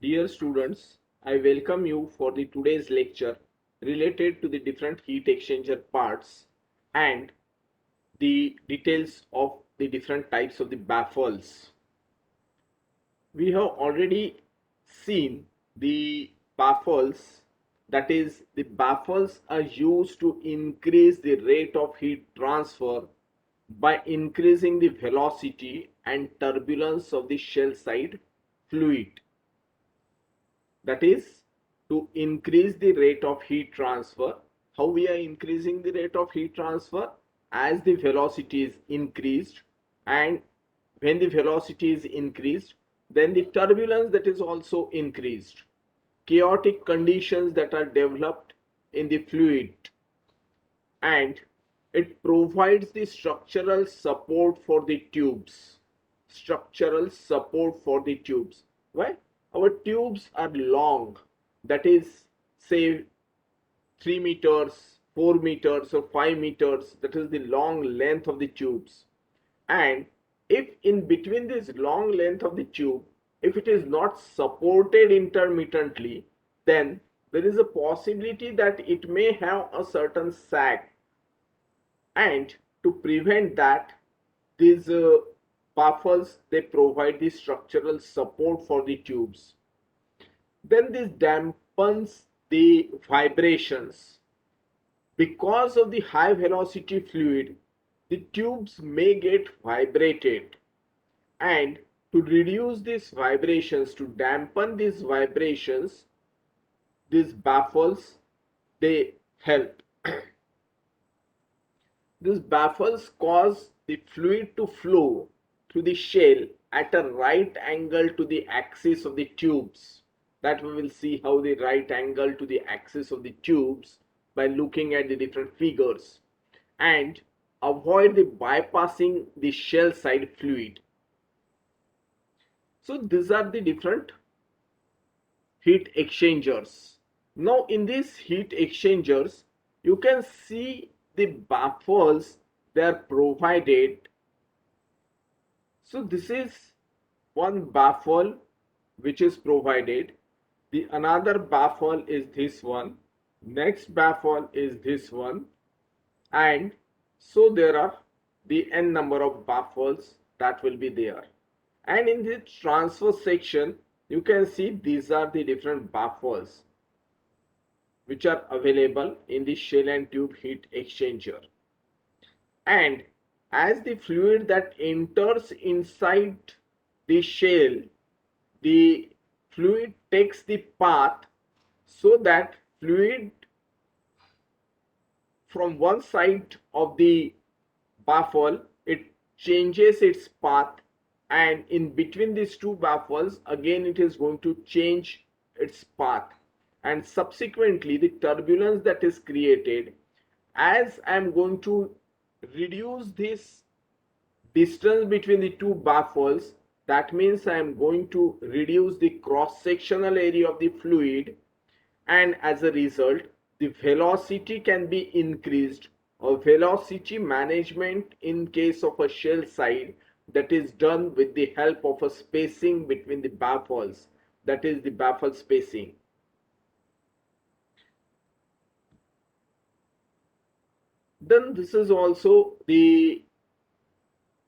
Dear students, I welcome you for the today's lecture related to the different heat exchanger parts and the details of the different types of the baffles. We have already seen the baffles, that is the baffles are used to increase the rate of heat transfer by increasing the velocity and turbulence of the shell side fluid. That is to increase the rate of heat transfer. How we are increasing the rate of heat transfer? As the velocity is increased, and when the velocity is increased, then the turbulence that is also increased. Chaotic conditions that are developed in the fluid, and it provides the structural support for the tubes. Structural support for the tubes. Why? Our tubes are long, that is, say 3 meters, 4 meters, or 5 meters, that is the long length of the tubes. And if in between this long length of the tube, if it is not supported intermittently, then there is a possibility that it may have a certain sag, and to prevent that, these baffles, they provide the structural support for the tubes. Then this dampens the vibrations. Because of the high velocity fluid, the tubes may get vibrated, and to reduce these vibrations, to dampen these vibrations, these baffles, they help. These baffles cause the fluid to flow through the shell at a right angle to the axis of the tubes. That we will see how the right angle to the axis of the tubes by looking at the different figures, and avoid the bypassing the shell side fluid. So these are the different heat exchangers. Now in these heat exchangers, you can see the baffles they are provided. So this is one baffle which is provided. The another baffle is this one. Next baffle is this one, and so there are the n number of baffles that will be there. And in the transverse section, you can see these are the different baffles which are available in the shell and tube heat exchanger. And as the fluid that enters inside the shell, the fluid takes the path, so that fluid from one side of the baffle, it changes its path, and in between these two baffles again it is going to change its path, and subsequently the turbulence that is created, as I am going to reduce this distance between the two baffles, that means I am going to reduce the cross sectional area of the fluid, and as a result the velocity can be increased. Or velocity management in case of a shell side, that is done with the help of a spacing between the baffles, that is the baffle spacing. Then this is also the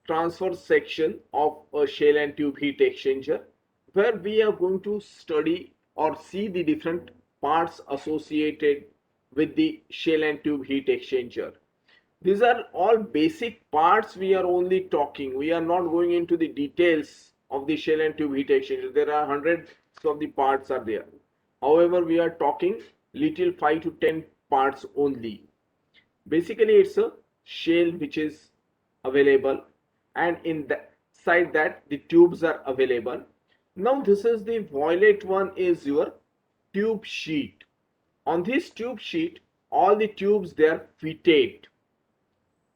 transverse section of a shell and tube heat exchanger, where we are going to study or see the different parts associated with the shell and tube heat exchanger. These are all basic parts we are only talking. We are not going into the details of the shell and tube heat exchanger. There are hundreds of the parts are there. However, we are talking little 5 to 10 parts only. Basically, it's a shell which is available, and inside that the tubes are available. Now this is the violet one, is your tube sheet. On this tube sheet, all the tubes they are fitted.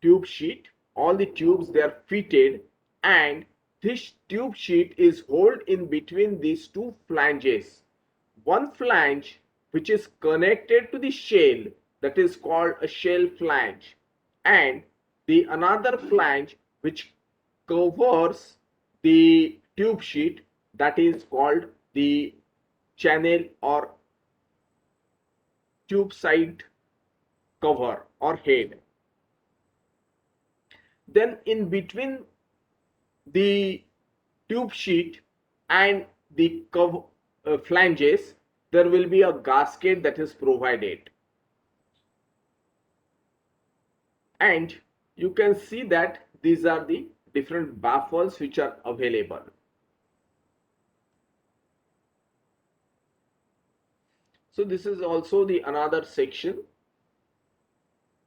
Tube sheet, all the tubes they are fitted, and this tube sheet is held in between these two flanges. One flange which is connected to the shell, that is called a shell flange, and the another flange which covers the tube sheet, that is called the channel or tube side cover or head. Then in between the tube sheet and the cover flanges, there will be a gasket that is provided, and you can see that these are the different baffles which are available. So this is also the another section.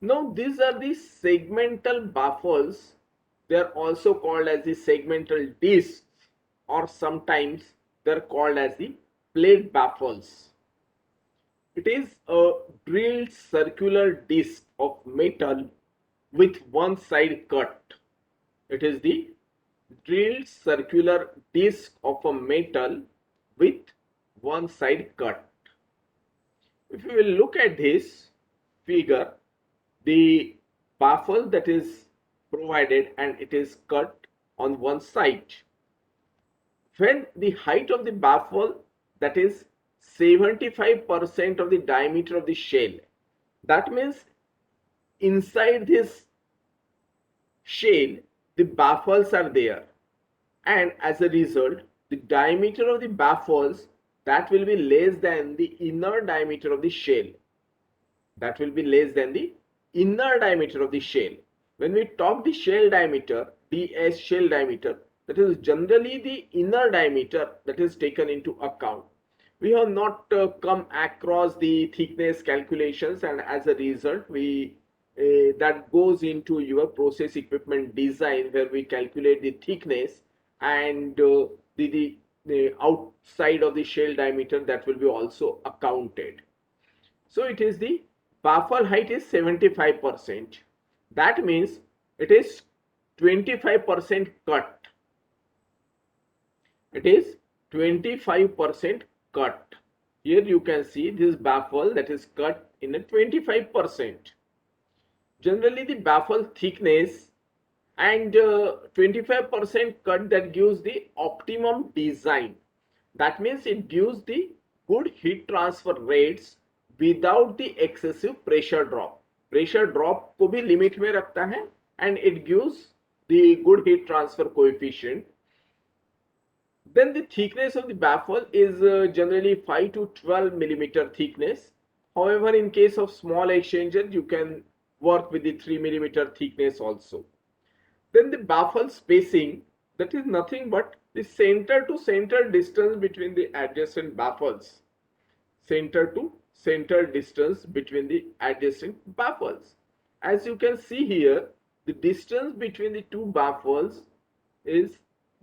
Now these are the segmental baffles. They are also called as the segmental discs, or sometimes they are called as the plate baffles. It is a drilled circular disc of metal with one side cut. It is the drilled circular disc of a metal with one side cut. If you will look at this figure, the baffle that is provided and it is cut on one side. When the height of the baffle, that is 75% of the diameter of the shell, that means inside this shell the baffles are there, and as a result the diameter of the baffles, that will be less than the inner diameter of the shell. That will be less than the inner diameter of the shell. When we talk the shell diameter, ds shell diameter, that is generally the inner diameter that is taken into account. We have not come across the thickness calculations, and as a result we that goes into your process equipment design, where we calculate the thickness and the outside of the shell diameter, that will be also accounted. So it is the baffle height is 75%. That means it is 25% cut. It is 25% cut. Here you can see this baffle that is cut in a 25%. Generally the baffle thickness and 25% cut, that gives the optimum design. That means it gives the good heat transfer rates without the excessive pressure drop. Pressure drop को भी limit में रखता है, and it gives the good heat transfer coefficient. Then the thickness of the baffle is generally 5 to 12 millimeter thickness. However, in case of small exchanger, you can work with the 3 millimeter thickness also. Then the baffle spacing, that is nothing but the center to center distance between the adjacent baffles. Center to center distance between the adjacent baffles. As you can see here, the distance between the two baffles is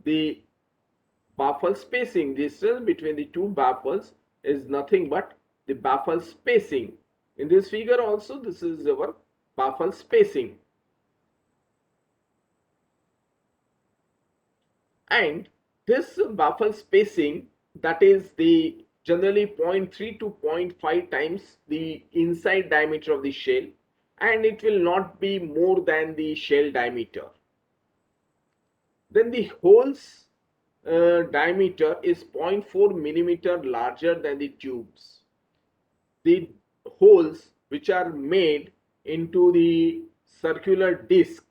the baffle spacing. Distance between the two baffles is nothing but the baffle spacing. In this figure also, this is our baffle spacing. And this baffle spacing, that is the generally 0.3 to 0.5 times the inside diameter of the shell, and it will not be more than the shell diameter. Then the holes diameter is 0.4 millimeter larger than the tubes. The holes which are made into the circular disc,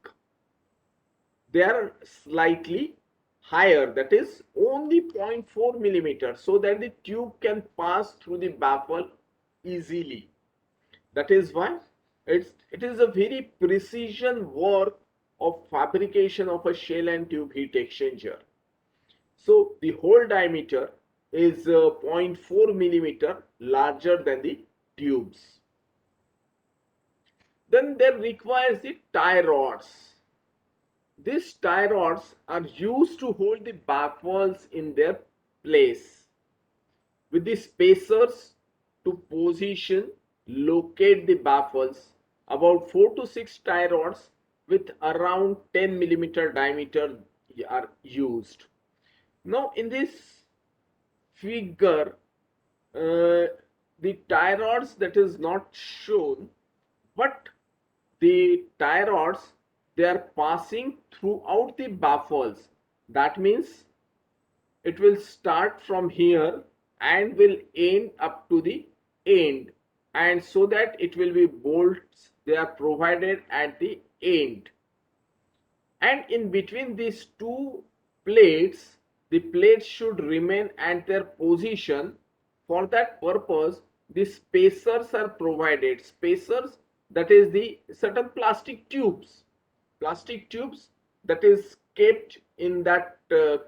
they are slightly higher, that is only 0.4 millimeter, so that the tube can pass through the baffle easily. That is why it is a very precision work of fabrication of a shell and tube heat exchanger. So the hole diameter is 0.4 millimeter larger than the tubes. Then there requires the tie rods. These tie rods are used to hold the baffles in their place, with the spacers to position, locate the baffles. About 4 to 6 tie rods with around 10 millimeter diameter are used. Now in this figure, the tie rods that is not shown, but the tie rods, they are passing throughout the baffles. That means it will start from here and will end up to the end, and so that it will be bolts they are provided at the end, and in between these two plates the plates should remain at their position. For that purpose the spacers are provided. Spacers, that is the certain plastic tubes that is kept in that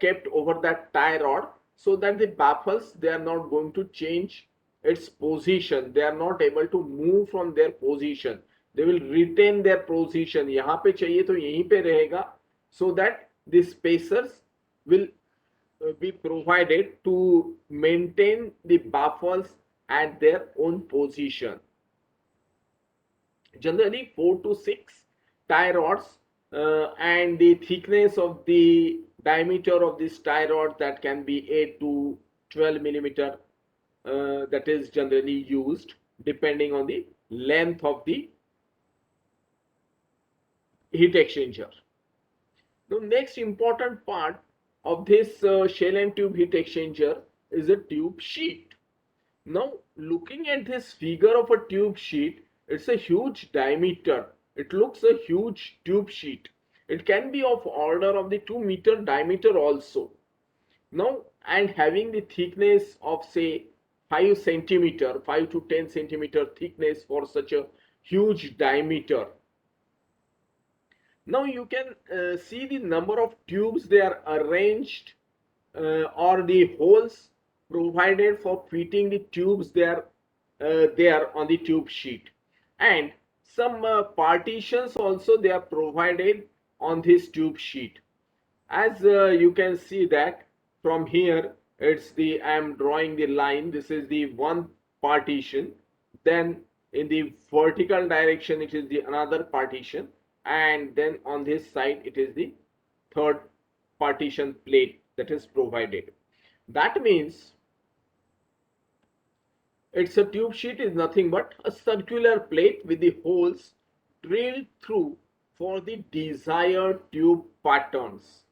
kept over that tie rod, so that the baffles they are not going to change its position, they are not able to move from their position, they will retain their position. यहाँ पे चाहिए तो यहीं पे रहेगा, so that the spacers will be provided to maintain the baffles at their own position. Generally 4 to 6 tie rods, and the thickness of the diameter of this tie rod that can be 8 to 12 millimeter, that is generally used depending on the length of the heat exchanger. The next important part of this shell and tube heat exchanger is a tube sheet. Now, looking at this figure of a tube sheet, it's a huge diameter. It looks a huge tube sheet. It can be of order of the 2 meter diameter also. Now, and having the thickness of say 5 centimeter, 5 to 10 centimeter thickness for such a huge diameter. Now you can see the number of tubes they are arranged, or the holes provided for fitting the tubes there on the tube sheet, and some partitions also they are provided on this tube sheet. As you can see that from here, it's the I am drawing the line, this is the one partition, then in the vertical direction it is the another partition, and then on this side it is the third partition plate that is provided. That means its a tube sheet is nothing but a circular plate with the holes drilled through for the desired tube patterns.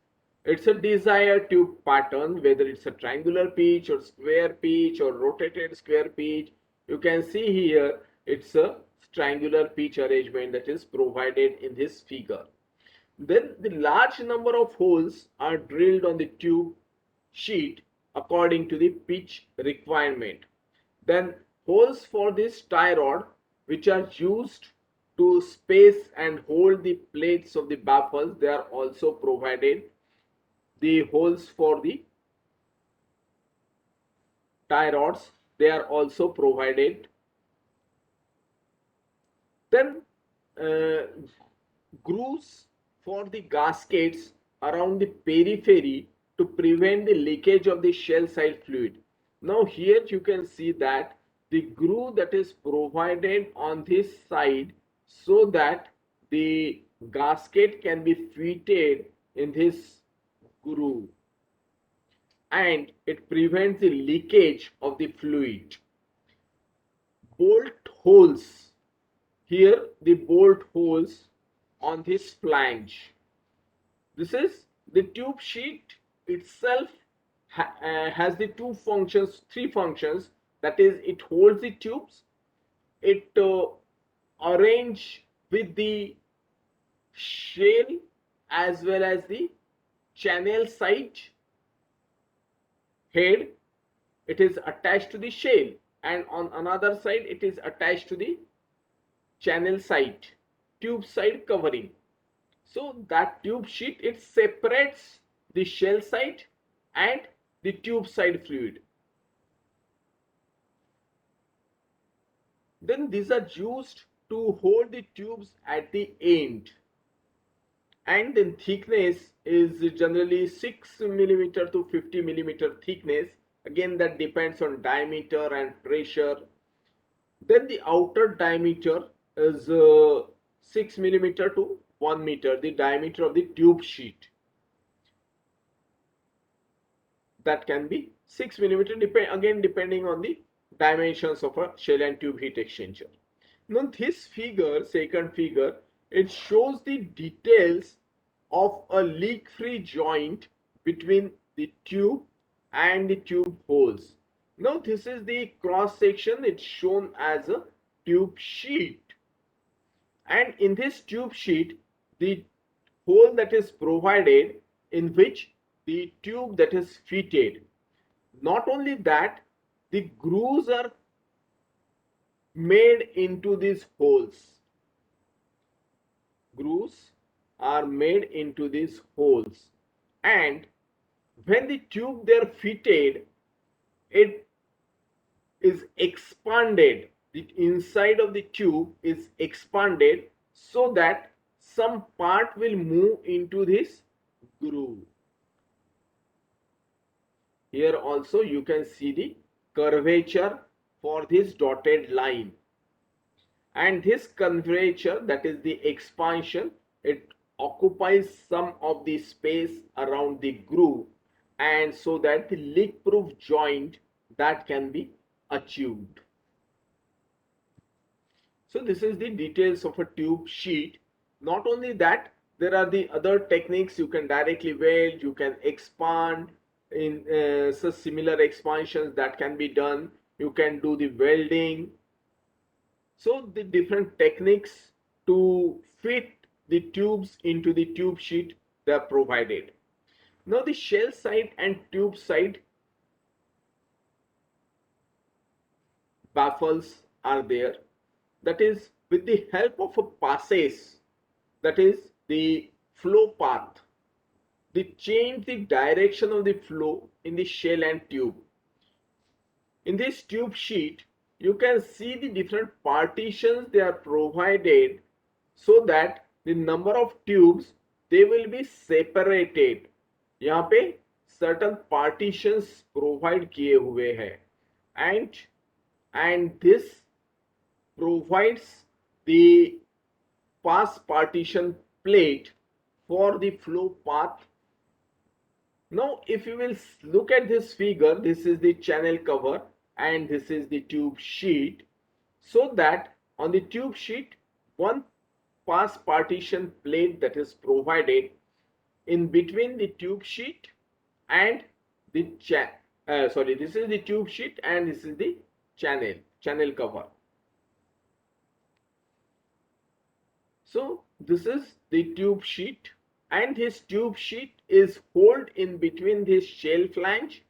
It's a desired tube pattern, whether it's a triangular pitch or square pitch or rotated square pitch. You can see here it's a triangular pitch arrangement that is provided in this figure. Then the large number of holes are drilled on the tube sheet according to the pitch requirement. Then holes for this tie rod, which are used to space and hold the plates of the baffles, they are also provided. The holes for the tie rods, they are also provided. Then grooves for the gaskets around the periphery to prevent the leakage of the shell side fluid. Now here you can see that the groove that is provided on this side, so that the gasket can be fitted in this groove, and it prevents the leakage of the fluid. Bolt holes, here the bolt holes on this flange. This is the tube sheet itself has the three functions. That is, it holds the tubes, it arrange with the shell as well as the channel side head. It is attached to the shell, and on another side it is attached to the channel side, tube side covering. So that tube sheet, it separates the shell side and the tube side fluid. Then these are used to hold the tubes at the end, and then thickness is generally 6 millimeter to 50 millimeter thickness. Again, that depends on diameter and pressure. Then the outer diameter is 6 millimeter to 1 meter, the diameter of the tube sheet. That can be 6 millimeter, again depending on the dimensions of a shell and tube heat exchanger. Now this figure, second figure, it shows the details of a leak-free joint between the tube and the tube holes. Now this is the cross section. It's shown as a tube sheet, and in this tube sheet the hole that is provided in which the tube that is fitted. Not only that, the grooves are made into these holes. Grooves are made into these holes, and when the tube they are fitted, it is expanded. The inside of the tube is expanded so that some part will move into this groove. Here also you can see the curvature for this dotted line, and this curvature, that is the expansion, it occupies some of the space around the groove, and so that the leak proof joint that can be achieved. So this is the details of a tube sheet. Not only that, there are the other techniques. You can directly weld, you can expand in so similar expansions that can be done. You can do the welding. So the different techniques to fit the tubes into the tube sheet, they are provided. Now the shell side and tube side baffles are there. That is, with the help of a passage, that is the flow path, they change the direction of the flow in the shell and tube. In this tube sheet, you can see the different partitions they are provided so that the number of tubes they will be separated. यहाँ पे certain partitions provide किए हुए हैं, and this provides the pass partition plate for the flow path. Now if you will look at this figure, this is the channel cover and this is the tube sheet, so that on the tube sheet one pass partition plate that is provided in between the tube sheet and the this is the tube sheet and this is the channel cover. So this is the tube sheet, and this tube sheet is held in between this shell flange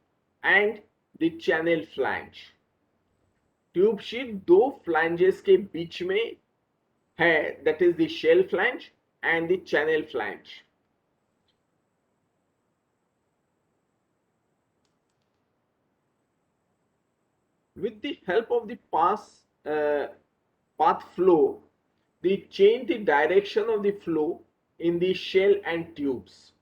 and the channel flange. Tube sheet दो flanges के बीच में है, that is the shell flange and the channel flange. With the help of the path flow, they change the direction of the flow in the shell and tubes.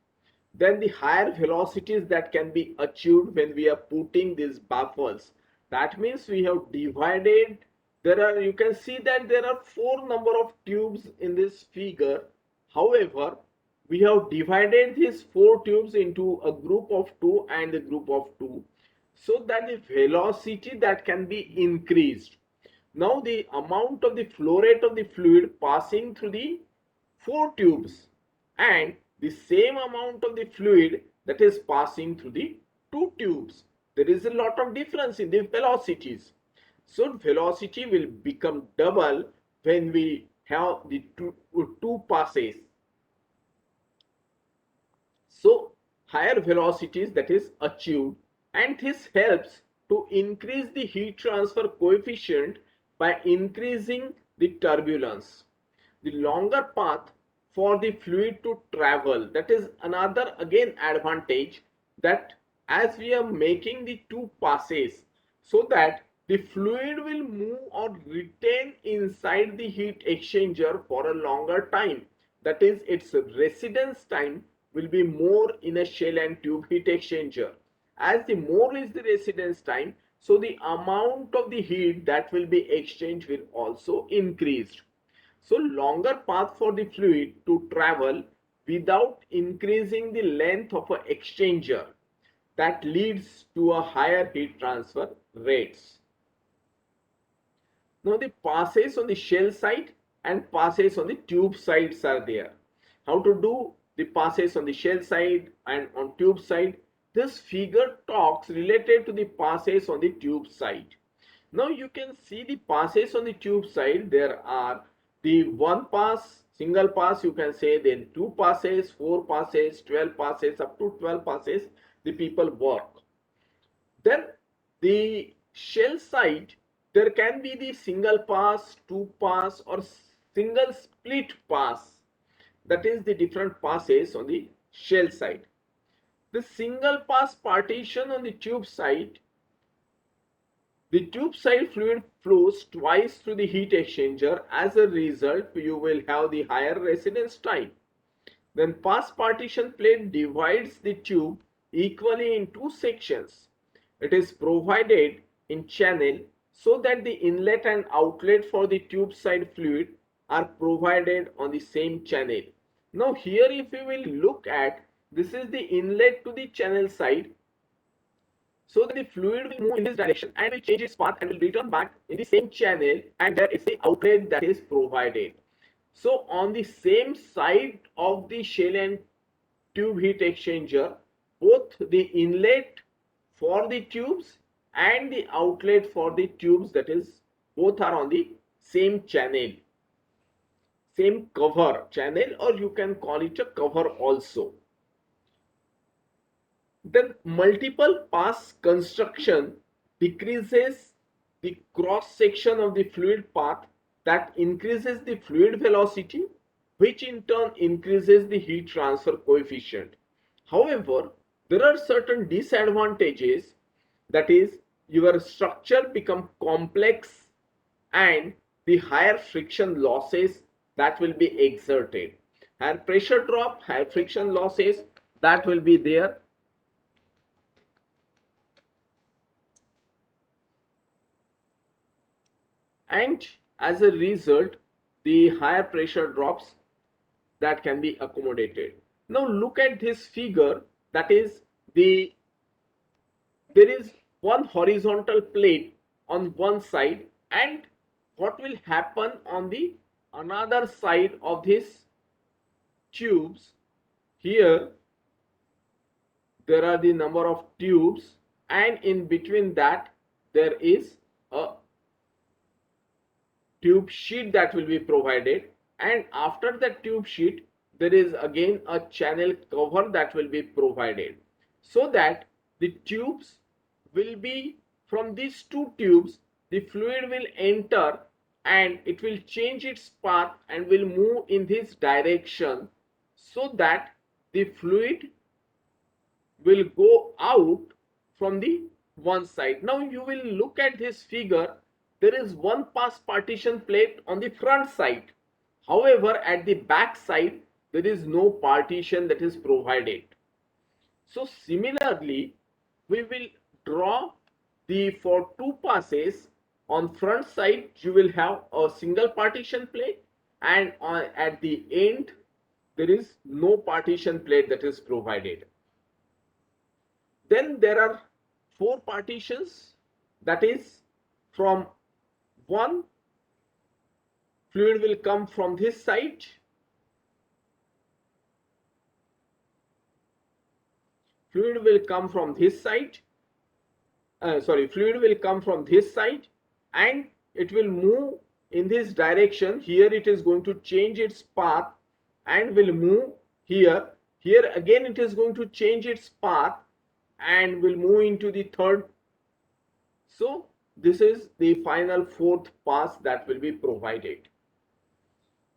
Then the higher velocities that can be achieved when we are putting these baffles. That means we have divided. You can see that there are 4 number of tubes in this figure. However, we have divided these 4 tubes into a group of 2 and a group of 2, so that the velocity that can be increased. Now the amount of the flow rate of the fluid passing through the 4 tubes and the same amount of the fluid that is passing through the 2 tubes. There is a lot of difference in the velocities. So velocity will become double when we have the two passes. So higher velocities that is achieved, and this helps to increase the heat transfer coefficient by increasing the turbulence. The longer path for the fluid to travel, that is another again advantage, that as we are making the two passes, so that the fluid will move or retain inside the heat exchanger for a longer time. That is, its residence time will be more in a shell and tube heat exchanger. As the more is the residence time, so the amount of the heat that will be exchanged will also increase. So longer path for the fluid to travel without increasing the length of an exchanger, that leads to a higher heat transfer rates. Now the passes on the shell side and passes on the tube sides are there. How to do the passes on the shell side and on tube side? this figure talks related to the passes on the tube side. Now you can see the passes on the tube side. There are the one pass, single pass you can say, then two passes, four passes, 12 passes, up to 12 passes the people work. Then the shell side, there can be the single pass, two pass or single split pass. That is the different passes on the shell side. The single pass partition on the tube side, the tube side fluid flows twice through the heat exchanger. As a result, you will have the higher residence time. Then pass partition plate divides the tube equally in two sections. It is provided in channel so that the inlet and outlet for the tube side fluid are provided on the same channel. Now here if you will look at, this is the inlet to the channel side. So that the fluid will move in this direction and will change its path and will return back in the same channel, and there is the outlet that is provided. So on the same side of the shell and tube heat exchanger, both the inlet for the tubes and the outlet for the tubes, that is both are on the same channel, same cover channel, or you can call it a cover also. Then multiple pass construction decreases the cross section of the fluid path, that increases the fluid velocity, which in turn increases the heat transfer coefficient. However, there are certain disadvantages, that is your structure become complex and the higher friction losses that will be exerted. Higher pressure drop, higher friction losses that will be there. And as a result, the higher pressure drops that can be accommodated. Now look at this figure, that is there is one horizontal plate on one side, and what will happen on the another side of this tubes. Here there are the number of tubes, and in between that there is a tube sheet that will be provided, and after the tube sheet there is again a channel cover that will be provided, so that the tubes will be, from these two tubes the fluid will enter and it will change its path and will move in this direction, so that the fluid will go out from the one side. Now you will look at this figure. There is one pass partition plate on the front side. However, at the back side there is no partition that is provided. So similarly, we will draw the, for two passes on front side you will have a single partition plate, and at the end there is no partition plate that is provided. Then there are four partitions, that is, from one, fluid will come from this side, fluid will come from this side, fluid will come from this side and it will move in this direction. Here it is going to change its path and will move here. Here again it is going to change its path and will move into the third. So this is the final fourth pass that will be provided.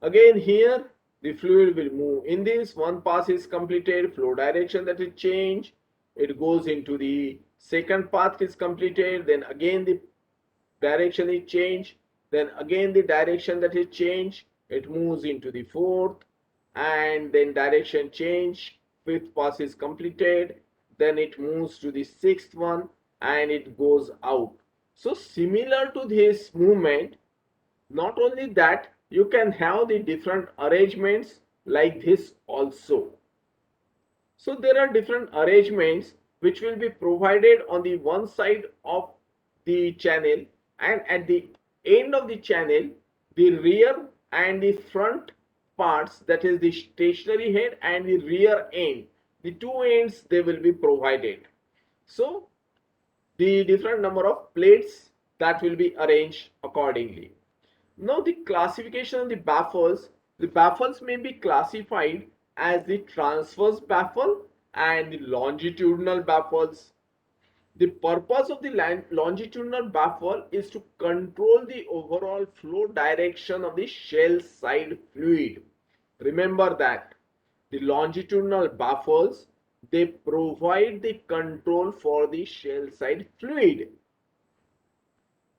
Again here the fluid will move in this, one pass is completed, flow direction that is changed, it goes into the second path is completed, then again the direction is changed, then again the direction that is changed, it moves into the fourth, and then direction change, fifth pass is completed, then it moves to the sixth one and it goes out. So similar to this movement, not only that, you can have the different arrangements like this also. So there are different arrangements which will be provided on the one side of the channel, and at the end of the channel the rear and the front parts, that is the stationary head and the rear end, the two ends they will be provided. So the different number of plates that will be arranged accordingly. Now the classification of the baffles may be classified as the transverse baffle and the longitudinal baffles. The purpose of the longitudinal baffle is to control the overall flow direction of the shell side fluid. Remember that the longitudinal baffles, they provide the control for the shell side fluid.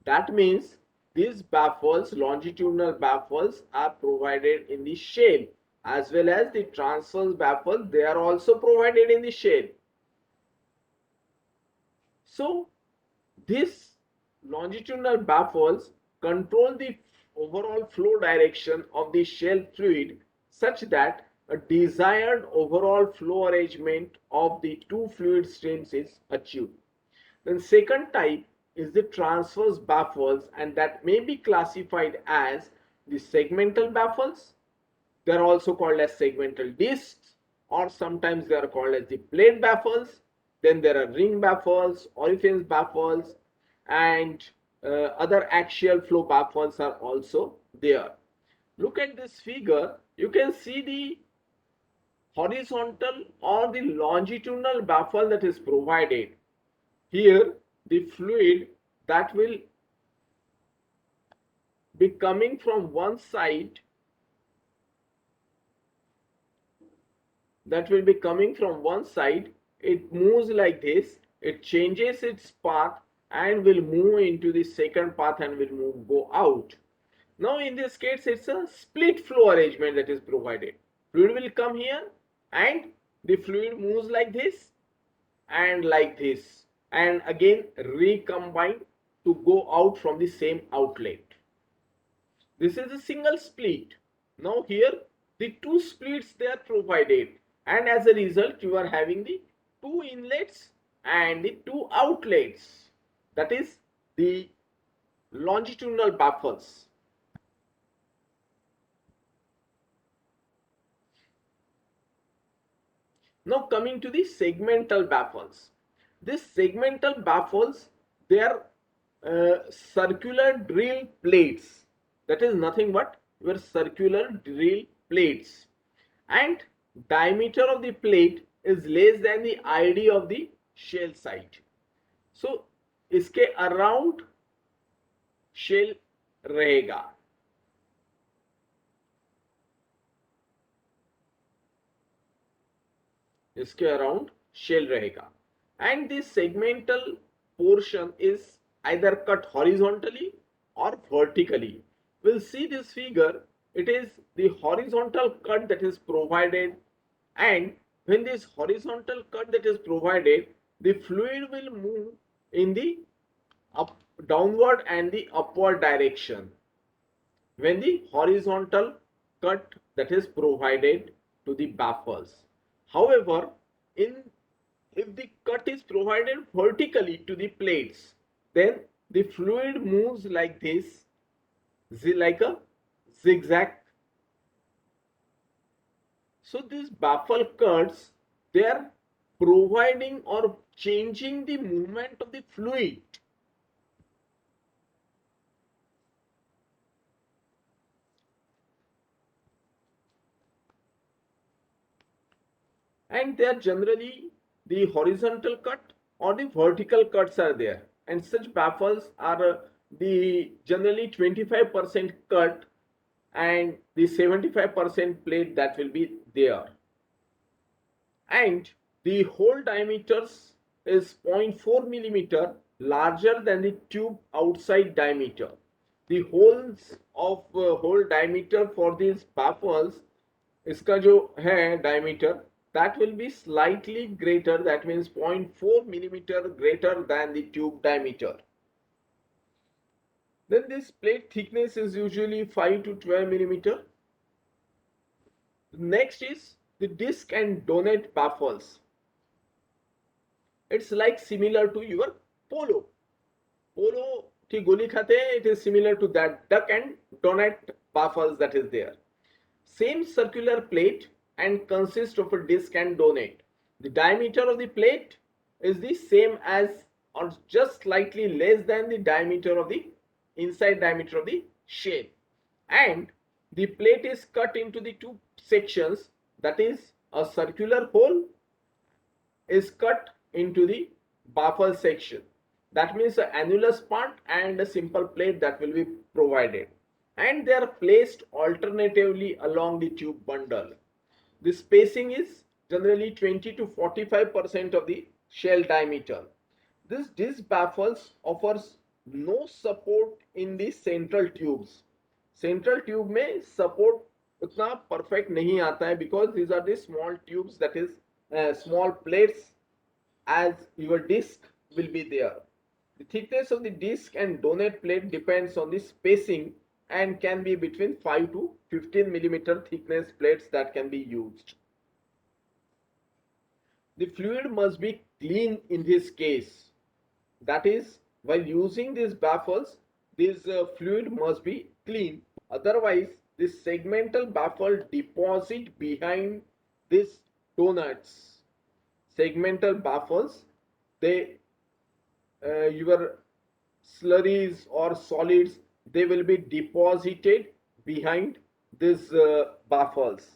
That means these baffles, longitudinal baffles, are provided in the shell, as well as the transverse baffles, they are also provided in the shell. So these longitudinal baffles control the overall flow direction of the shell fluid such that a desired overall flow arrangement of the two fluid streams is achieved. Then second type is the transverse baffles, and that may be classified as the segmental baffles. They are also called as segmental discs, or sometimes they are called as the plate baffles. Then there are ring baffles, orifice baffles, and other axial flow baffles are also there. Look at this figure. You can see the horizontal or the longitudinal baffle that is provided. Here, the fluid that will be coming from one side, it moves like this, it changes its path and will move into the second path and will go out. Now in this case it's a split flow arrangement that is provided. Fluid will come here and the fluid moves like this and again recombine to go out from the same outlet. This is a single split. Now here the two splits they are provided, and as a result you are having the two inlets and the two outlets. That is the longitudinal baffles. Now coming to the segmental baffles. This segmental baffles, they are circular drill plates. That is nothing but your circular drill plates, and diameter of the plate is less than the ID of the shell site. So इसके around shell रहेगा. इसके around shell रहेगा, and this segmental portion is either cut horizontally or vertically. We'll see this figure. It is the horizontal cut that is provided, and when this horizontal cut that is provided, the fluid will move in the downward and the upward direction when the horizontal cut that is provided to the baffles. However, if the cut is provided vertically to the plates, then the fluid moves like this, like a zigzag. So these baffle cuts, they are providing or changing the movement of the fluid. And they are generally the horizontal cut or the vertical cuts are there, and such baffles are the generally 25% cut and the 75% plate that will be there, and the hole diameters is 0.4 millimeter larger than the tube outside diameter. The holes of hole diameter for these baffles, इसका जो है diameter, that will be slightly greater, that means 0.4 millimeter greater than the tube diameter. Then this plate thickness is usually 5 to 12 millimeter. Next is the disc and donut baffles. It's like similar to your polo. Polo की गोली खाते हैं, it is similar to that duck and donut baffles that is there. Same circular plate and consists of a disc and donut. The diameter of the plate is the same as or just slightly less than the diameter of the inside diameter of the shell, and the plate is cut into the two sections, that is a circular hole is cut into the baffle section. That means the annulus part and a simple plate that will be provided, and they are placed alternatively along the tube bundle. The spacing is generally 20 to 45% of the shell diameter. This disc baffles offers no support in the central tubes. Central tube में support उतना perfect नहीं आता है because these are the small tubes, that is small plates as your disc will be there. The thickness of the disc and donate plate depends on the spacing and can be between 5 to 15 millimeter thickness plates that can be used. The fluid must be clean in this case. That is, while using these baffles, this fluid must be clean. Otherwise, this segmental baffle deposit behind these donuts. Segmental baffles, they your slurries or solids, they will be deposited behind these baffles,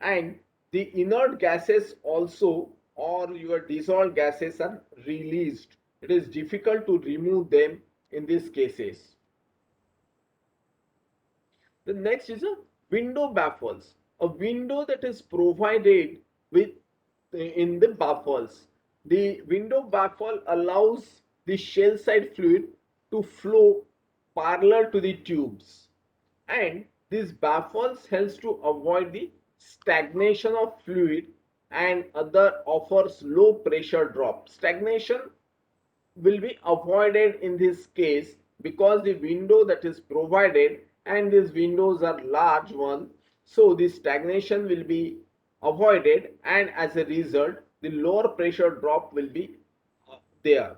and the inert gases also or your dissolved gases are released. It is difficult to remove them in these cases. The next is a window baffles, a window that is provided with in the baffles. The window baffle allows the shell side fluid to flow parallel to the tubes, and this baffles helps to avoid the stagnation of fluid and other offers low pressure drop. Stagnation will be avoided in this case because the window that is provided, and these windows are large one, so the stagnation will be avoided, and as a result the lower pressure drop will be there.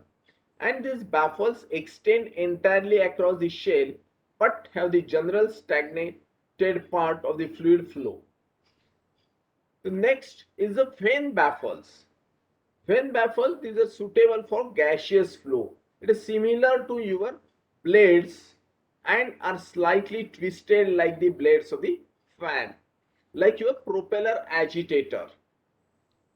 And these baffles extend entirely across the shell but have the general stagnated part of the fluid flow. The next is the vane baffles. Vane baffles, these are suitable for gaseous flow. It is similar to your blades and are slightly twisted like the blades of the fan, like your propeller agitator.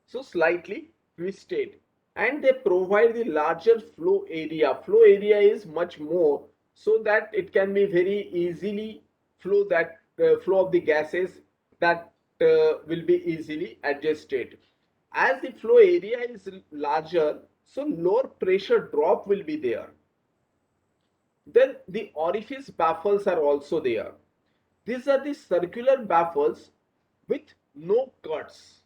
So slightly twisted, and they provide the larger flow area. Flow area is much more, so that it can be very easily flow of the gases that will be easily adjusted. As the flow area is larger, so lower pressure drop will be there. Then the orifice baffles are also there. These are the circular baffles with no cuts.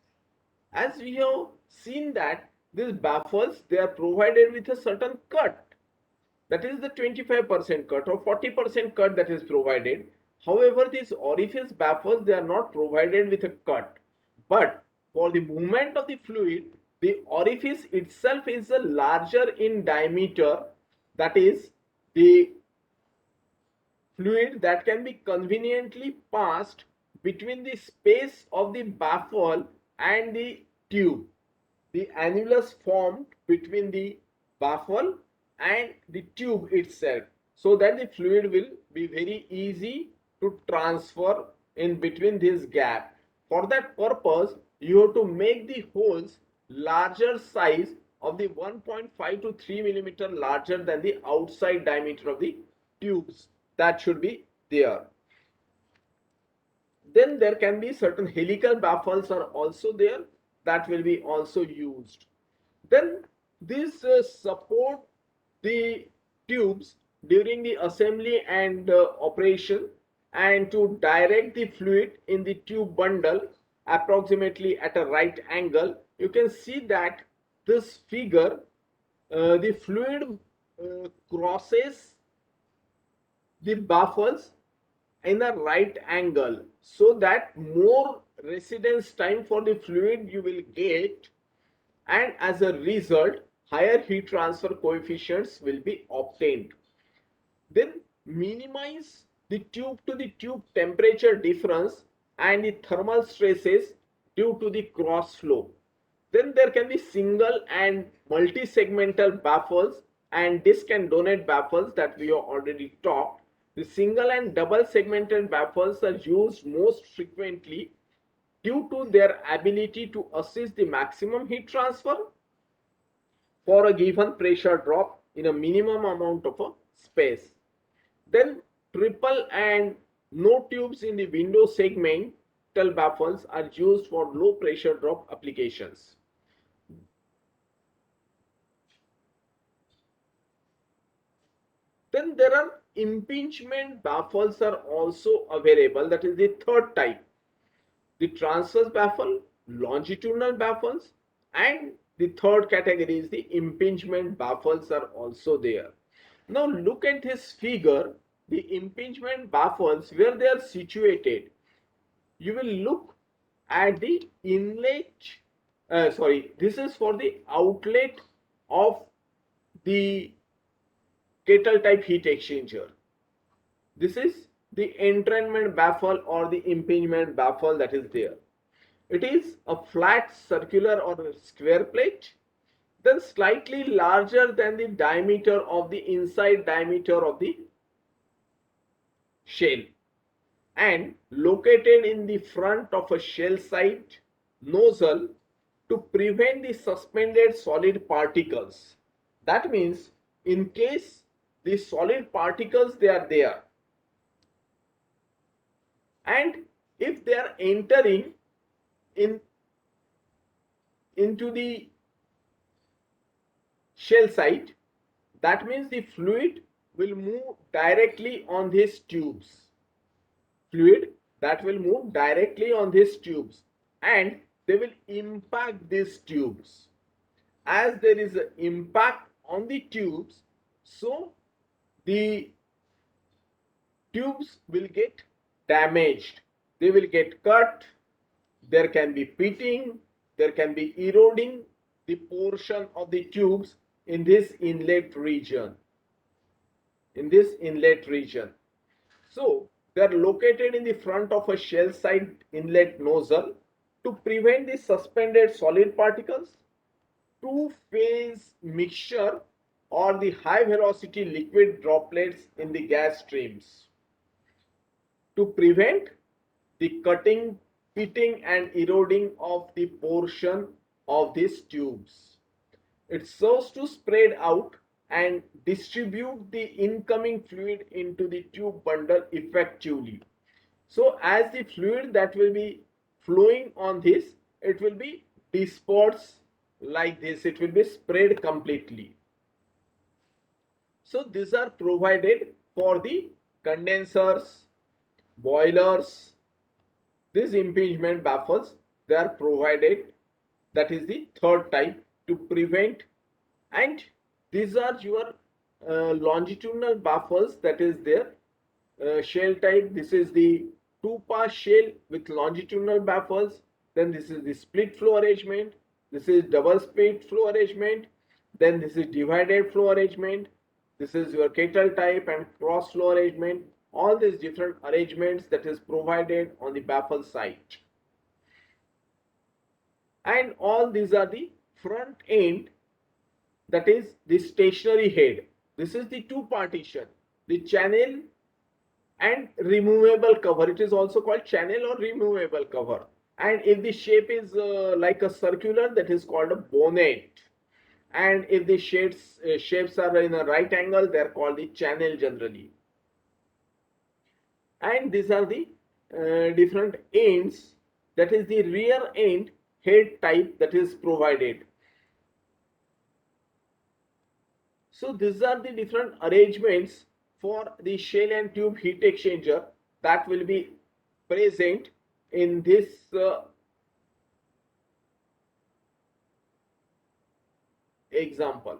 As we have seen that these baffles, they are provided with a certain cut, that is the 25% cut or 40% cut that is provided. However, these orifice baffles, they are not provided with a cut, but for the movement of the fluid, the orifice itself is a larger in diameter, that is the fluid that can be conveniently passed between the space of the baffle and the tube. The annulus formed between the baffle and the tube itself, so that the fluid will be very easy to transfer in between this gap. For that purpose, you have to make the holes larger size of the 1.5 to 3 millimeter larger than the outside diameter of the tubes. That should be there. Then there can be certain helical baffles are also there, that will be also used. Then these support the tubes during the assembly and operation, and to direct the fluid in the tube bundle approximately at a right angle. You can see that this figure, the fluid crosses the baffles in a right angle, so that more residence time for the fluid you will get, and as a result higher heat transfer coefficients will be obtained. Then minimize the tube to the tube temperature difference and the thermal stresses due to the cross flow. Then there can be single and multi-segmental baffles and disc and donate baffles that we have already talked. The single and double segmented baffles are used most frequently due to their ability to assist the maximum heat transfer for a given pressure drop in a minimum amount of a space. Then triple and no tubes in the window segmental baffles are used for low pressure drop applications. Then there are impingement baffles are also available. That is the third type. The transverse baffle, longitudinal baffles, and the third category is the impingement baffles are also there. Now look at this figure. The impingement baffles, where they are situated, you will look at the inlet. This is for the outlet of the kettle type heat exchanger. This is the entrainment baffle or the impingement baffle that is there. It is a flat circular or square plate, then slightly larger than the diameter of the inside diameter of the shell and located in the front of a shell side nozzle to prevent the suspended solid particles. That means in case the solid particles they are there, and if they are entering in into the shell site, that means the fluid will move directly on these tubes. Fluid that will move directly on these tubes and they will impact these tubes. As there is an impact on the tubes, so the tubes will get damaged. They will get cut. There can be pitting. There can be eroding the portion of the tubes in this inlet region. So they are located in the front of a shell side inlet nozzle to prevent the suspended solid particles, two-phase mixture or the high velocity liquid droplets in the gas streams, to prevent the cutting, pitting and eroding of the portion of these tubes. It serves to spread out and distribute the incoming fluid into the tube bundle effectively. So as the fluid that will be flowing on this, it will be dispersed like this. It will be spread completely. So these are provided for the condensers, boilers. These impingement baffles, they are provided. That is the third type to prevent. And these are your longitudinal baffles that is there. Shell type, this is the two-pass shell with longitudinal baffles. Then this is the split flow arrangement. This is double split flow arrangement. Then this is divided flow arrangement. This is your kettle type and cross flow arrangement. All these different arrangements that is provided on the baffle site. And all these are the front end, that is the stationary head. This is the two partition, the channel and removable cover. It is also called channel or removable cover. And if the shape is like a circular, that is called a bonnet. And if the shapes are in a right angle, they are called the channel generally. And these are the different ends, that is the rear end head type that is provided. So these are the different arrangements for the shell and tube heat exchanger that will be present in this example.